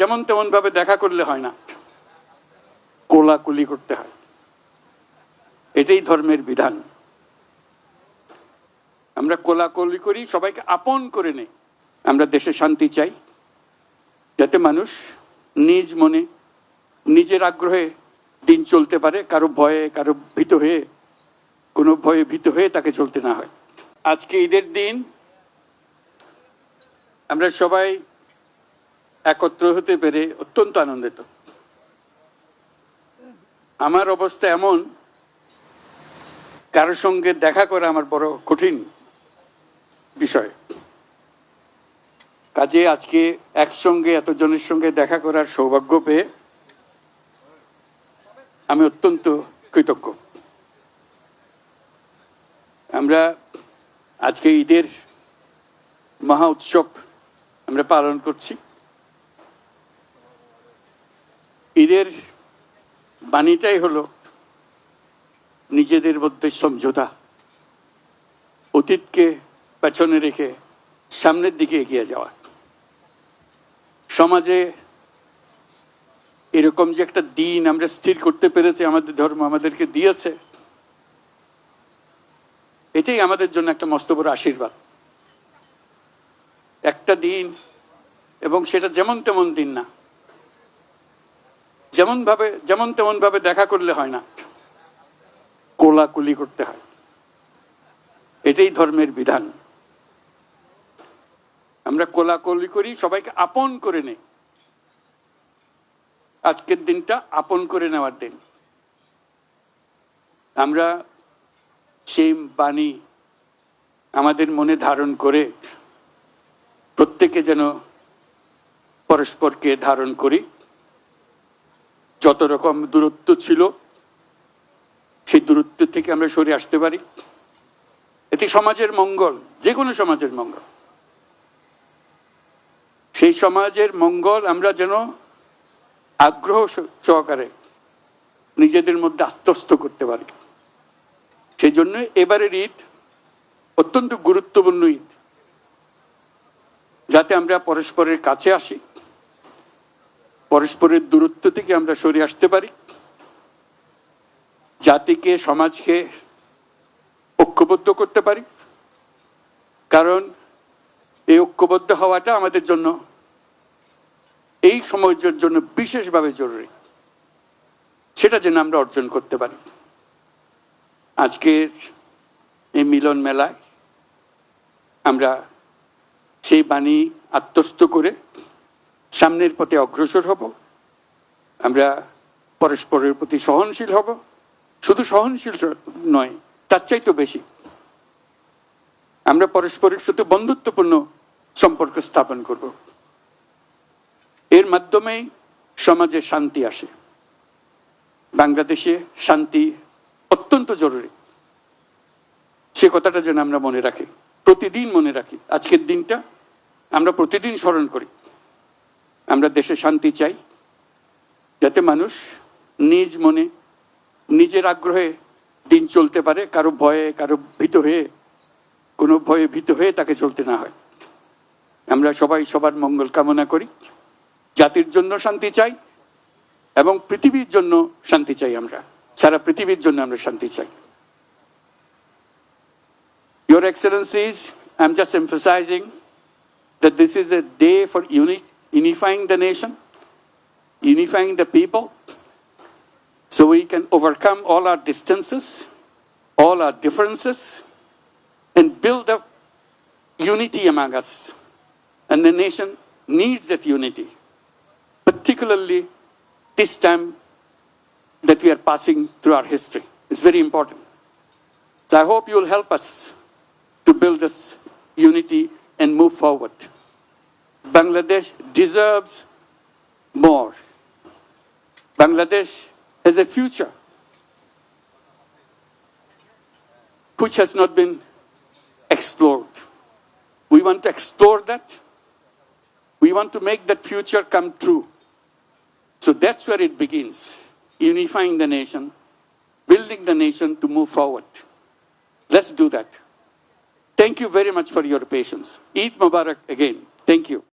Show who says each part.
Speaker 1: যেমন তেমন ভাবে দেখা করলে হয় না, কোলাকুলি করতে হয়। এটাই ধর্মের বিধান। আমরা কোলাকুলি করি, সবাইকে আপন করে নেই। আমরা দেশে শান্তি চাই, যাতে মানুষ নিজ মনে নিজের আগ্রহে দিন চলতে পারে, কারো ভয়ে কারো ভীত হয়ে, কোনো ভয়ে ভীত হয়ে তাকে চলতে না হয়। আজকে ঈদের দিন আমরা সবাই একত্র হতে পেরে অত্যন্ত আনন্দিত। আমার অবস্থা এমন, কারোর সঙ্গে দেখা করা আমার বড় কঠিন বিষয়। কাজে আজকে একসঙ্গে এতজনের সঙ্গে দেখা করার সৌভাগ্য পেয়ে আমি অত্যন্ত কৃতজ্ঞ। আমরা আজকে ঈদের মহা উৎসব আমরা পালন করছি। ঈদের বাণীটাই হলো নিজেদের মধ্যে সমঝোতা, অতীতকে পেছনে রেখে সামনের দিকে এগিয়ে যাওয়া। সমাজে এরকম যে একটা দিন আমরা স্থির করতে পেরেছি, আমাদের ধর্ম আমাদেরকে দিয়েছে, এটাই আমাদের জন্য একটা মস্ত বড় আশীর্বাদ। একটা দিন, এবং সেটা যেমন তেমন দিন না, যেমন তেমন ভাবে দেখা করলে হয় না, কোলাকুলি করতে হয়। এটাই ধর্মের বিধান। আমরা কোলাকুলি করি, সবাইকে আপন করে নেই। আজকের দিনটা আপন করে নেওয়ার দিন। আমরা সেই বাণী আমাদের মনে ধারণ করে প্রত্যেকে যেন পরস্পরকে ধারণ করি। যত রকম দূরত্ব ছিল, সেই দূরত্ব থেকে আমরা সরে আসতে পারি। এটি সমাজের মঙ্গল, যে কোনো সমাজের মঙ্গল। সেই সমাজের মঙ্গল আমরা যেন আগ্রহ সহকারে নিজেদের মধ্যে আত্মস্থ করতে পারি। সেই জন্য এবারের ঈদ অত্যন্ত গুরুত্বপূর্ণ ঈদ, যাতে আমরা পরস্পরের কাছে আসি, পরস্পরের দূরত্ব থেকে আমরা সরে আসতে পারি, জাতিকে সমাজকে ঐক্যবদ্ধ করতে পারি। কারণ এই ঐক্যবদ্ধ হওয়াটা আমাদের জন্য, এই সমাজের জন্য বিশেষভাবে জরুরি। সেটা যেন আমরা অর্জন করতে পারি। আজকের এই মিলন মেলায় আমরা সেই বাণী আত্মস্থ করে সামনের পথে অগ্রসর হব। আমরা পরস্পরের প্রতি সহনশীল হব। শুধু সহনশীল নয়, তার চাইতেও বেশি আমরা পরস্পরের সাথে বন্ধুত্বপূর্ণ সম্পর্ক স্থাপন করব। এর মাধ্যমেই সমাজে শান্তি আসে। বাংলাদেশে শান্তি অত্যন্ত জরুরি। সে কথাটা যেন আমরা মনে রাখি, প্রতিদিন মনে রাখি। আজকের দিনটা আমরা প্রতিদিন স্মরণ করি। আমরা দেশে শান্তি চাই, যাতে মানুষ নিজ মনে নিজের আগ্রহে দিন চলতে পারে, কারো ভয়ে কারো ভীত হয়ে, কোনো ভয়ে ভীত হয়ে তাকে চলতে না হয়। আমরা সবাই সবার মঙ্গল কামনা করি। জাতির জন্য শান্তি চাই এবং পৃথিবীর জন্য শান্তি চাই। আমরা সারা পৃথিবীর জন্য আমরা শান্তি চাই। Your Excellencies, I'm just emphasizing that this is a day for unifying the nation, unifying the people, so we can overcome all our distances, all our differences, and build up unity among us. And the nation needs that unity, particularly this time that we are passing through our history. It's very important. So I hope you will help us to build this unity and move forward. Bangladesh deserves more. Bangladesh has a future which has not been explored. We want to explore that. We want to make that future come true. So that's where it begins, unifying the nation, building the nation to move forward. Let's do that. Thank you very much for your patience. Eid Mubarak again. Thank you.